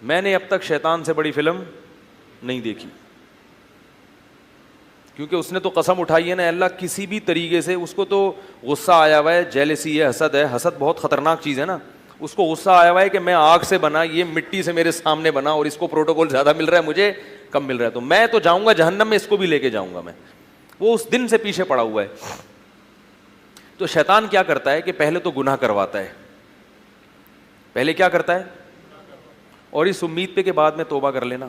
میں نے اب تک شیطان سے بڑی فلم نہیں دیکھی, کیونکہ اس نے تو قسم اٹھائی ہے نا, اللہ کسی بھی طریقے سے, اس کو تو غصہ آیا ہوا ہے, جیلسی ہے, حسد ہے. حسد بہت خطرناک چیز ہے نا. اس کو غصہ آیا ہوا ہے کہ میں آگ سے بنا, یہ مٹی سے میرے سامنے بنا, اور اس کو پروٹوکول زیادہ مل رہا ہے, مجھے کم مل رہا ہے, تو میں تو جاؤں گا جہنم میں, اس کو بھی لے کے جاؤں گا میں. وہ اس دن سے پیچھے پڑا ہوا ہے. تو شیطان کیا کرتا ہے کہ پہلے تو گناہ کرواتا ہے, پہلے کیا کرتا ہے, اور اس امید پہ کہ بعد میں توبہ کر لینا.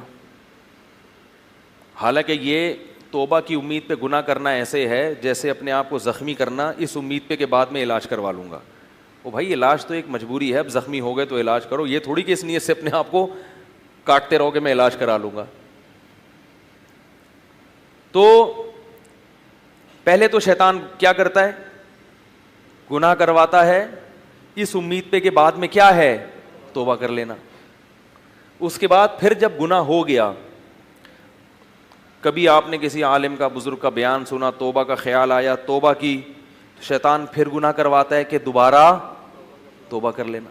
حالانکہ یہ توبہ کی امید پہ گناہ کرنا ایسے ہے جیسے اپنے آپ کو زخمی کرنا, اس امید پہ کہ بعد میں علاج کروا لوں گا. وہ بھائی علاج تو ایک مجبوری ہے, اب زخمی ہو گئے تو علاج کرو, یہ تھوڑی کہ اس نیت سے اپنے آپ کو کاٹتے رہو کہ میں علاج کرا لوں گا. تو پہلے تو شیطان کیا کرتا ہے, گناہ کرواتا ہے اس امید پہ کہ بعد میں کیا ہے, توبہ کر لینا. اس کے بعد پھر جب گناہ ہو گیا, کبھی آپ نے کسی عالم کا, بزرگ کا بیان سنا, توبہ کا خیال آیا, توبہ کی, شیطان پھر گناہ کرواتا ہے کہ دوبارہ توبہ کر لینا.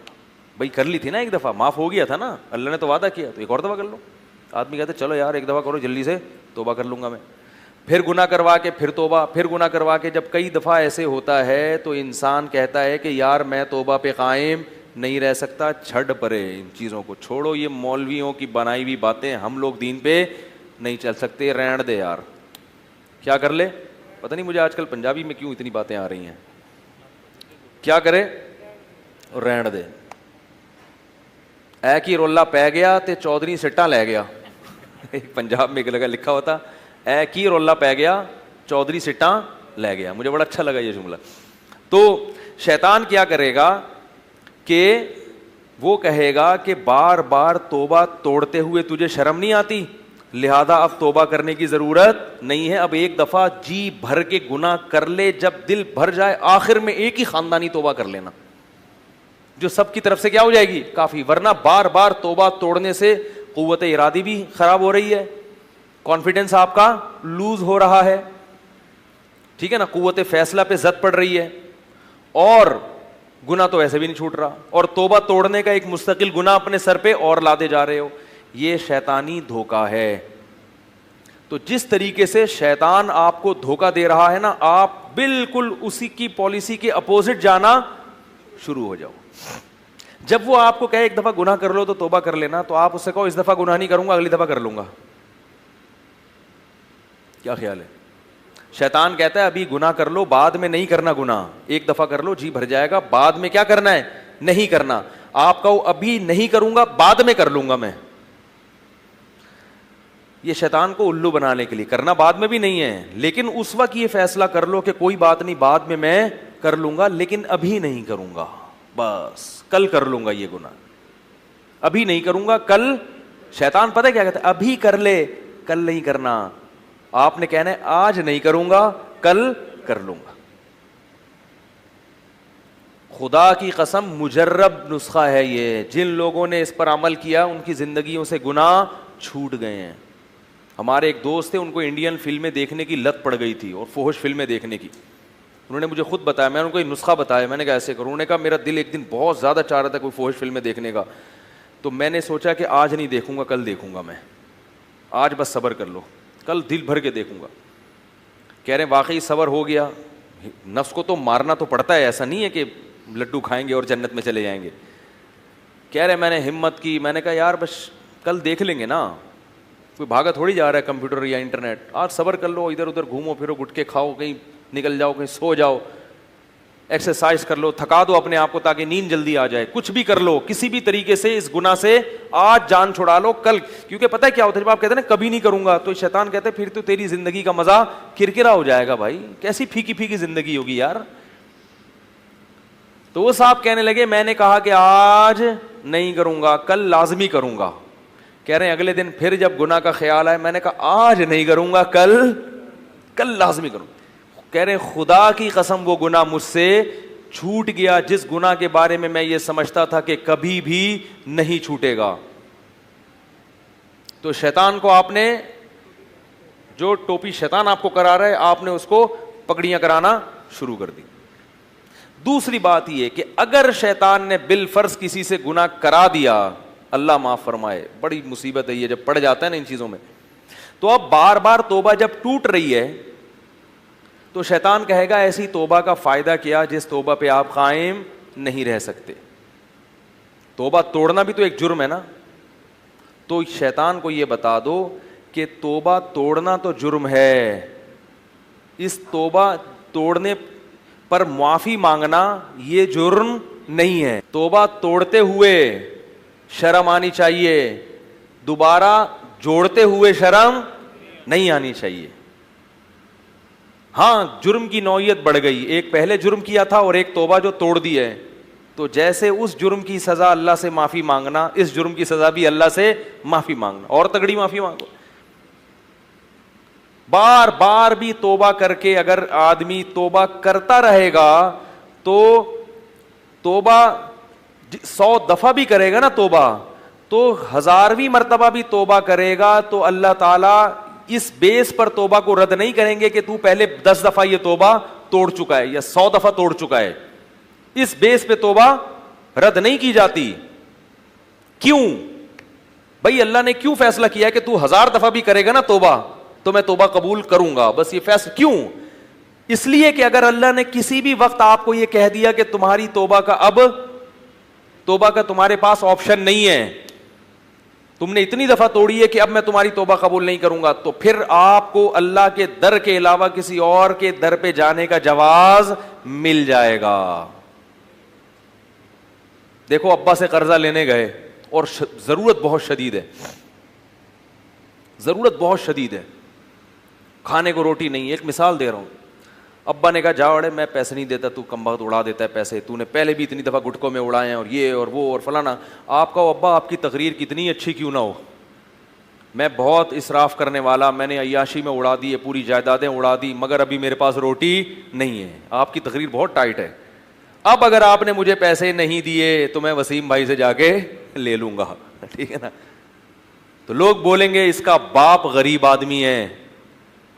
بھائی کر لی تھی نا ایک دفعہ, معاف ہو گیا تھا نا, اللہ نے تو وعدہ کیا, تو ایک اور دفعہ کر لو. آدمی کہتے چلو یار ایک دفعہ کرو جلدی سے, توبہ کر لوں گا میں. پھر گناہ کروا کے پھر توبہ, پھر گناہ کروا کے جب کئی دفعہ ایسے ہوتا ہے تو انسان کہتا ہے کہ یار میں توبہ پہ قائم نہیں رہ سکتا, چھڑ پرے ان چیزوں کو, چھوڑو یہ مولویوں کی بنائی ہوئی باتیں, ہم لوگ دین پہ نہیں چل سکتے, رہن دے یار. کیا کر لے, پتہ نہیں مجھے آج کل پنجابی میں کیوں اتنی باتیں آ رہی ہیں, کیا کرے, رہن دے. اے کی رولا پہ گیا تے چودھری سٹا لے گیا. پنجاب میں ایک لگا لکھا ہوتا, اے کی رولا پہ گیا چودھری سٹا لے گیا. مجھے بڑا اچھا لگا یہ جملہ. تو شیطان کیا کرے گا کہ وہ کہے گا کہ بار بار توبہ توڑتے ہوئے تجھے شرم نہیں آتی, لہذا اب توبہ کرنے کی ضرورت نہیں ہے, اب ایک دفعہ جی بھر کے گناہ کر لے, جب دل بھر جائے آخر میں ایک ہی خاندانی توبہ کر لینا, جو سب کی طرف سے کیا ہو جائے گی, کافی. ورنہ بار بار توبہ توڑنے سے قوت ارادی بھی خراب ہو رہی ہے, کانفیڈنس آپ کا لوز ہو رہا ہے, ٹھیک ہے نا, قوت فیصلہ پہ زد پڑ رہی ہے, اور گناہ تو ایسے بھی نہیں چھوٹ رہا, اور توبہ توڑنے کا ایک مستقل گناہ اپنے سر پہ اور لاتے جا رہے ہو. یہ شیطانی دھوکہ ہے. تو جس طریقے سے شیطان آپ کو دھوکہ دے رہا ہے نا, آپ بالکل اسی کی پالیسی کے اپوزٹ جانا شروع ہو جاؤ. جب وہ آپ کو کہے ایک دفعہ گناہ کر لو تو توبہ کر لینا, تو آپ اس سے کہو اس دفعہ گناہ نہیں کروں گا, اگلی دفعہ کر لوں گا. کیا خیال ہے؟ شیطان کہتا ہے ابھی گناہ کر لو, بعد میں نہیں کرنا گناہ, ایک دفعہ کر لو جی بھر جائے گا, بعد میں کیا کرنا ہے, نہیں کرنا. آپ کہو ابھی نہیں کروں گا, بعد میں کر لوں گا میں. یہ شیطان کو الو بنانے کے لیے, کرنا بعد میں بھی نہیں ہے, لیکن اس وقت یہ فیصلہ کر لو کہ کوئی بات نہیں, بعد میں کر لوں گا, لیکن ابھی نہیں کروں گا, بس کل کر لوں گا یہ گناہ, ابھی نہیں کروں گا کل. شیطان پتہ کیا کہتا ہے, ابھی کر لے, کل نہیں کرنا. آپ نے کہنا ہے آج نہیں کروں گا, کل کر لوں گا. خدا کی قسم مجرب نسخہ ہے یہ, جن لوگوں نے اس پر عمل کیا ان کی زندگیوں سے گناہ چھوٹ گئے ہیں. ہمارے ایک دوست تھے, ان کو انڈین فلمیں دیکھنے کی لت پڑ گئی تھی, اور فحش فلمیں دیکھنے کی. انہوں نے مجھے خود بتایا, میں نے ان کو ایک نسخہ بتایا, میں نے کہا ایسے کروں. انہوں نے کہا میرا دل ایک دن بہت زیادہ چاہ رہا تھا کوئی فحش فلمیں دیکھنے کا, تو میں نے سوچا کہ آج نہیں دیکھوں گا, کل دیکھوں گا میں, آج بس صبر کر لو, کل دل بھر کے دیکھوں گا. کہہ رہے ہیں واقعی صبر ہو گیا. نفس کو تو مارنا تو پڑتا ہے, ایسا نہیں ہے کہ لڈو کھائیں گے اور جنت میں چلے جائیں گے. کہہ رہے میں نے ہمت کی, میں نے کہا یار بس کل دیکھ لیں گے نا, کوئی بھاگا تھوڑی جا رہا ہے کمپیوٹر یا انٹرنیٹ, آج صبر کر لو, ادھر ادھر گھومو پھرو, گٹکے کھاؤ, کہیں نکل جاؤ, کہیں سو جاؤ, ایکسرسائز کر لو, تھکا دو اپنے آپ کو تاکہ نیند جلدی آ جائے, کچھ بھی کر لو, کسی بھی طریقے سے اس گناہ سے آج جان چھڑا لو, کل. کیونکہ پتہ ہے کیا ہوتا ہے, جب آپ کہتے ہیں نا کبھی نہیں کروں گا, تو شیطان کہتے ہیں پھر تو تیری زندگی کا مزہ کرکرا ہو جائے گا. بھائی کیسی پھیکی پھیکی زندگی ہوگی یار. تو وہ صاحب کہنے لگے میں نے کہا کہ آج نہیں کروں گا, کل لازمی کروں گا. کہہ رہے ہیں اگلے دن پھر جب گناہ کا خیال آئے, میں نے کہا آج نہیں کروں گا, کل لازمی کروں. کہہ رہے ہیں خدا کی قسم وہ گناہ مجھ سے چھوٹ گیا جس گناہ کے بارے میں یہ سمجھتا تھا کہ کبھی بھی نہیں چھوٹے گا. تو شیطان کو آپ نے, جو ٹوپی شیطان آپ کو کرا رہا ہے, آپ نے اس کو پگڑیاں کرانا شروع کر دی. دوسری بات یہ کہ اگر شیطان نے بالفرض کسی سے گناہ کرا دیا اللہ معاف فرمائے. بڑی مصیبت ہے یہ جب پڑ جاتا ہے نا ان چیزوں میں. تو اب بار بار توبہ جب ٹوٹ رہی ہے تو شیطان کہے گا ایسی توبہ کا فائدہ کیا جس توبہ پہ آپ قائم نہیں رہ سکتے. توبہ توڑنا بھی تو ایک جرم ہے نا. تو شیطان کو یہ بتا دو کہ توبہ توڑنا تو جرم ہے, اس توبہ توڑنے پر معافی مانگنا یہ جرم نہیں ہے. توبہ توڑتے ہوئے شرم آنی چاہیے, دوبارہ جوڑتے ہوئے شرم نہیں آنی چاہیے. ہاں جرم کی نوعیت بڑھ گئی, ایک پہلے جرم کیا تھا اور ایک توبہ جو توڑ دی ہے, تو جیسے اس جرم کی سزا اللہ سے معافی مانگنا, اس جرم کی سزا بھی اللہ سے معافی مانگنا, اور تگڑی معافی مانگو. بار بار بھی توبہ کر کے اگر آدمی توبہ کرتا رہے گا تو توبہ 100 دفعہ بھی کرے گا نا توبہ, تو 1000ویں مرتبہ بھی توبہ کرے گا تو اللہ تعالیٰ اس بیس پر توبہ کو رد نہیں کریں گے کہ تو پہلے 10 دفعہ یہ توبہ توڑ چکا ہے یا 100 دفعہ توڑ چکا ہے. اس بیس پہ توبہ رد نہیں کی جاتی. کیوں بھائی؟ اللہ نے کیوں فیصلہ کیا ہے کہ تو 1000 دفعہ بھی کرے گا نا توبہ تو میں توبہ قبول کروں گا؟ بس یہ فیصلہ کیوں؟ اس لیے کہ اگر اللہ نے کسی بھی وقت آپ کو یہ کہہ دیا کہ تمہاری توبہ کا تمہارے پاس آپشن نہیں ہے, تم نے اتنی دفعہ توڑی ہے کہ اب میں تمہاری توبہ قبول نہیں کروں گا, تو پھر آپ کو اللہ کے در کے علاوہ کسی اور کے در پہ جانے کا جواز مل جائے گا. دیکھو ابا سے قرضہ لینے گئے اور ضرورت بہت شدید ہے, ضرورت بہت شدید ہے, کھانے کو روٹی نہیں. ایک مثال دے رہا ہوں. ابا نے کہا جاؤ میں پیسے نہیں دیتا, تو کم وقت اڑا دیتا ہے پیسے, تو نے پہلے بھی اتنی دفعہ گٹکوں میں اڑائے ہیں اور یہ اور وہ اور فلانا. آپ کا ابا آپ کی تقریر کتنی اچھی کیوں نہ ہو, میں بہت اسراف کرنے والا, میں نے عیاشی میں اڑا دی ہے, پوری جائیدادیں اڑا دی, مگر ابھی میرے پاس روٹی نہیں ہے. آپ کی تقریر بہت ٹائٹ ہے. اب اگر آپ نے مجھے پیسے نہیں دیے تو میں وسیم بھائی سے جا کے لے لوں گا, ٹھیک ہے نا. تو لوگ بولیں گے اس کا باپ غریب آدمی ہے,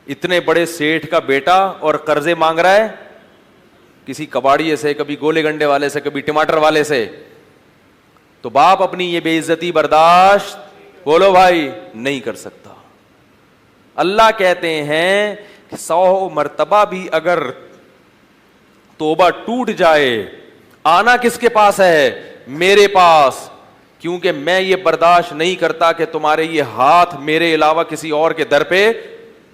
اتنے بڑے سیٹھ کا بیٹا اور قرضے مانگ رہا ہے کسی کباڑیے سے, کبھی گولے گنڈے والے سے, کبھی ٹماٹر والے سے. تو باپ اپنی یہ بے عزتی برداشت بولو بھائی نہیں کر سکتا. اللہ کہتے ہیں کہ 100 مرتبہ بھی اگر توبہ ٹوٹ جائے, آنا کس کے پاس ہے؟ میرے پاس, کیونکہ میں یہ برداشت نہیں کرتا کہ تمہارے یہ ہاتھ میرے علاوہ کسی اور کے در پہ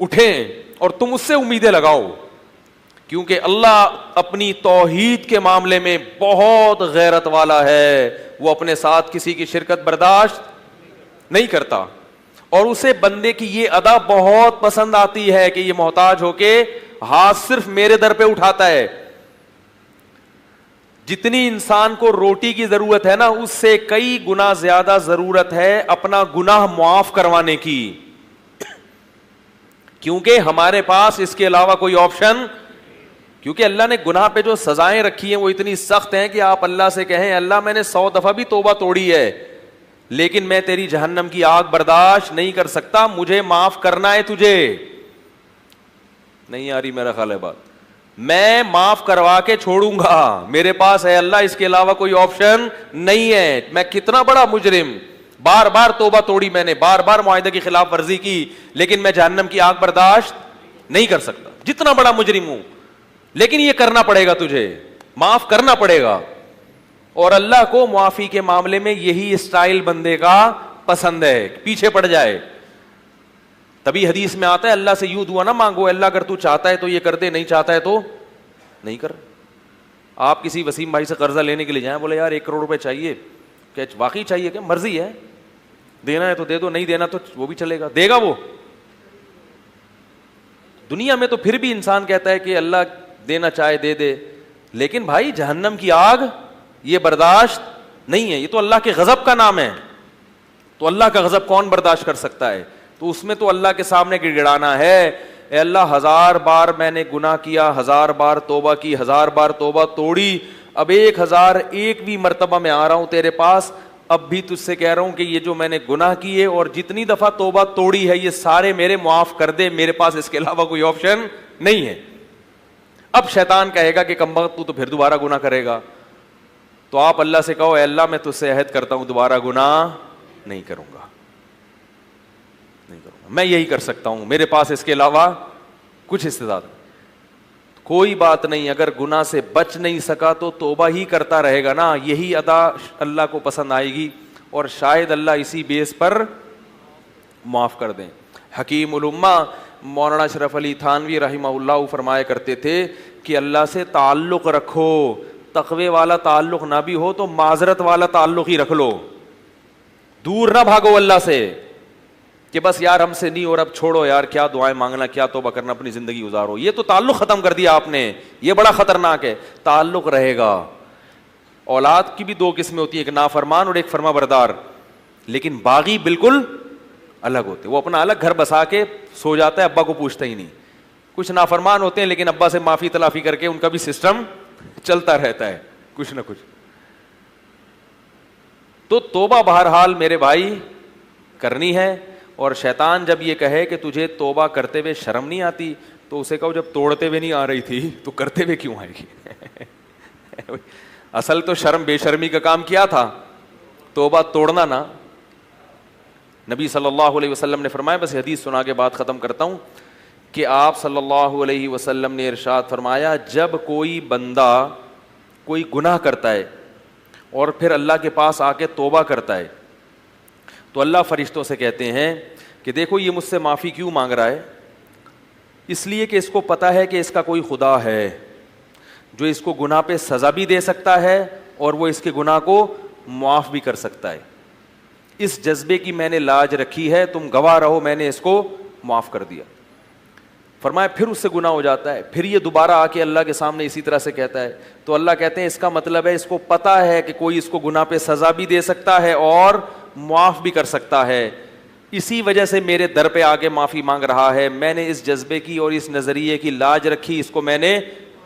اٹھیں اور تم اس سے امیدیں لگاؤ. کیونکہ اللہ اپنی توحید کے معاملے میں بہت غیرت والا ہے, وہ اپنے ساتھ کسی کی شرکت برداشت نہیں کرتا. اور اسے بندے کی یہ ادا بہت پسند آتی ہے کہ یہ محتاج ہو کے ہاتھ صرف میرے در پہ اٹھاتا ہے. جتنی انسان کو روٹی کی ضرورت ہے نا, اس سے کئی گنا زیادہ ضرورت ہے اپنا گناہ معاف کروانے کی, کیونکہ ہمارے پاس اس کے علاوہ کوئی آپشن, کیونکہ اللہ نے گناہ پہ جو سزائیں رکھی ہیں وہ اتنی سخت ہیں کہ آپ اللہ سے کہیں اللہ میں نے 100 دفعہ بھی توبہ توڑی ہے لیکن میں تیری جہنم کی آگ برداشت نہیں کر سکتا, مجھے معاف کرنا ہے تجھے. نہیں آ رہی میرا خیال ہے بات؟ میں معاف کروا کے چھوڑوں گا, میرے پاس ہے اللہ, اس کے علاوہ کوئی آپشن نہیں ہے. میں کتنا بڑا مجرم, بار بار توبہ توڑی میں نے, بار بار معاہدے کی خلاف ورزی کی, لیکن میں جہنم کی آگ برداشت نہیں کر سکتا. جتنا بڑا مجرم ہوں, لیکن یہ کرنا پڑے گا, تجھے معاف کرنا پڑے گا. اور اللہ کو معافی کے معاملے میں یہی اسٹائل بندے کا پسند ہے, پیچھے پڑ جائے. تبھی حدیث میں آتا ہے اللہ سے یوں دعا نہ مانگو, اللہ اگر تو چاہتا ہے تو یہ کر دے, نہیں چاہتا ہے تو نہیں کر. آپ کسی وسیم بھائی سے قرضہ لینے کے لیے جائیں, بولے یار 1 کروڑ روپے چاہیے, کہ واقعی چاہیے, کہ مرضی ہے, دینا ہے تو دے دو, نہیں دینا تو وہ بھی چلے گا, دے گا وہ. دنیا میں تو پھر بھی انسان کہتا ہے کہ اللہ دینا چاہے دے دے, لیکن بھائی جہنم کی آگ یہ برداشت نہیں ہے, یہ تو اللہ کے غضب کا نام ہے. تو اللہ کا غضب کون برداشت کر سکتا ہے؟ تو اس میں تو اللہ کے سامنے گڑ گڑانا ہے, اے اللہ 1000 بار میں نے گناہ کیا, 1000 بار توبہ کی, 1000 بار توبہ توڑی, اب 1001ویں مرتبہ میں آ رہا ہوں تیرے پاس, اب بھی تجھ سے کہہ رہا ہوں کہ یہ جو میں نے گناہ کیے اور جتنی دفعہ توبہ توڑی ہے یہ سارے میرے معاف کر دے, میرے پاس اس کے علاوہ کوئی آپشن نہیں ہے. اب شیطان کہے گا کہ کمبخت تو پھر دوبارہ گناہ کرے گا, تو آپ اللہ سے کہو اے اللہ میں تجھ سے عہد کرتا ہوں دوبارہ گناہ نہیں کروں گا، نہیں کروں گا، میں یہی کر سکتا ہوں، میرے پاس اس کے علاوہ کچھ استعداد، کوئی بات نہیں، اگر گناہ سے بچ نہیں سکا تو توبہ ہی کرتا رہے گا نا، یہی ادا اللہ کو پسند آئے گی اور شاید اللہ اسی بیس پر معاف کر دیں۔ حکیم الامہ مولانا اشرف علی تھانوی رحمہ اللہ فرمایا کرتے تھے کہ اللہ سے تعلق رکھو، تقوی والا تعلق نہ بھی ہو تو معذرت والا تعلق ہی رکھ لو، دور نہ بھاگو اللہ سے کہ بس یار ہم سے نہیں اور اب چھوڑو یار، کیا دعائیں مانگنا، کیا توبہ کرنا، اپنی زندگی گزارو، یہ تو تعلق ختم کر دیا آپ نے، یہ بڑا خطرناک ہے۔ تعلق رہے گا۔ اولاد کی بھی دو قسمیں ہوتی ہیں، ایک نافرمان اور ایک فرما بردار، لیکن باغی بالکل الگ ہوتے، وہ اپنا الگ گھر بسا کے سو جاتا ہے، ابا کو پوچھتا ہی نہیں۔ کچھ نافرمان ہوتے ہیں لیکن ابا سے معافی تلافی کر کے ان کا بھی سسٹم چلتا رہتا ہے کچھ نہ کچھ۔ تو توبہ بہرحال میرے بھائی کرنی ہے، اور شیطان جب یہ کہے کہ تجھے توبہ کرتے ہوئے شرم نہیں آتی تو اسے کہو جب توڑتے ہوئے نہیں آ رہی تھی تو کرتے ہوئے کیوں آئے گی؟ اصل تو شرم بے شرمی کا کام کیا تھا، توبہ توڑنا نا۔ نبی صلی اللہ علیہ وسلم نے فرمایا، بس حدیث سنا کے بات ختم کرتا ہوں، کہ آپ صلی اللہ علیہ وسلم نے ارشاد فرمایا جب کوئی بندہ کوئی گناہ کرتا ہے اور پھر اللہ کے پاس آ کے توبہ کرتا ہے تو اللہ فرشتوں سے کہتے ہیں کہ دیکھو یہ مجھ سے معافی کیوں مانگ رہا ہے، اس لیے کہ اس کو پتہ ہے کہ اس کا کوئی خدا ہے جو اس کو گناہ پہ سزا بھی دے سکتا ہے اور وہ اس کے گناہ کو معاف بھی کر سکتا ہے، اس جذبے کی میں نے لاج رکھی ہے، تم گواہ رہو میں نے اس کو معاف کر دیا۔ فرمایا پھر اس سے گناہ ہو جاتا ہے، پھر یہ دوبارہ آ کے اللہ کے سامنے اسی طرح سے کہتا ہے تو اللہ کہتے ہیں اس کا مطلب ہے اس کو پتہ ہے کہ کوئی اس کو گناہ پہ سزا بھی دے سکتا ہے اور معاف بھی کر سکتا ہے، اسی وجہ سے میرے در پہ آ کے معافی مانگ رہا ہے، میں نے اس جذبے کی اور اس نظریے کی لاج رکھی، اس کو میں نے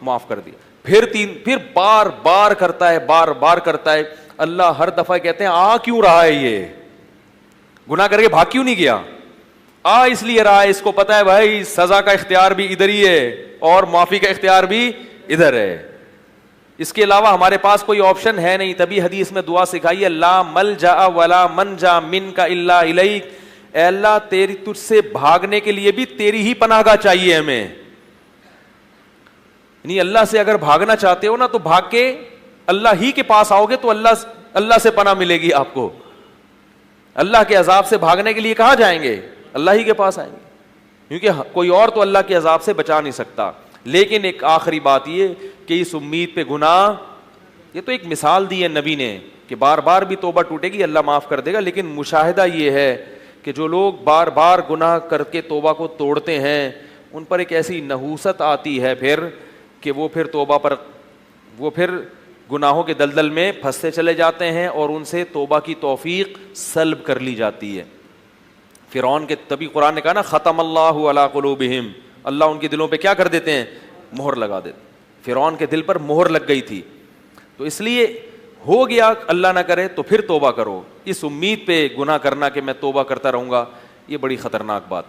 معاف کر دیا۔ پھر بار بار کرتا ہے، بار بار کرتا ہے، اللہ ہر دفعہ کہتے ہیں آ کیوں رہا ہے، یہ گناہ کر کے بھاگ کیوں نہیں گیا، آ اس لیے رہا ہے، اس کو پتا ہے بھائی سزا کا اختیار بھی ادھر ہی ہے اور معافی کا اختیار بھی ادھر ہے، اس کے علاوہ ہمارے پاس کوئی آپشن ہے نہیں۔ تبھی حدیث میں دعا سکھائی ہے لا ملجا ولا منجا منک الا الیک، اے اللہ تیری تجھ سے بھاگنے کے لیے بھی تیری ہی پناہ گاہ چاہیے ہمیں، یعنی اللہ سے اگر بھاگنا چاہتے ہو نا تو بھاگ کے اللہ ہی کے پاس آؤ گے تو اللہ سے پناہ ملے گی آپ کو، اللہ کے عذاب سے بھاگنے کے لیے کہاں جائیں گے، اللہ ہی کے پاس آئیں گے، کیونکہ کوئی اور تو اللہ کے عذاب سے بچا نہیں سکتا۔ لیکن ایک آخری بات یہ کہ اس امید پہ گناہ، یہ تو ایک مثال دی ہے نبی نے کہ بار بار بھی توبہ ٹوٹے گی اللہ معاف کر دے گا، لیکن مشاہدہ یہ ہے کہ جو لوگ بار بار گناہ کر کے توبہ کو توڑتے ہیں ان پر ایک ایسی نحوست آتی ہے پھر کہ وہ پھر توبہ پر وہ پھر گناہوں کے دلدل میں پھنستے چلے جاتے ہیں اور ان سے توبہ کی توفیق سلب کر لی جاتی ہے۔ فرعون کے تبھی قرآن نے کہا نا ختم اللہ علی قلوبہم، اللہ ان کے دلوں پہ کیا کر دیتے ہیں، مہر لگا دیتے، فرعون کے دل پر مہر لگ گئی تھی، تو اس لیے ہو گیا اللہ نہ کرے تو پھر توبہ کرو، اس امید پہ گناہ کرنا کہ میں توبہ کرتا رہوں گا، یہ بڑی خطرناک بات۔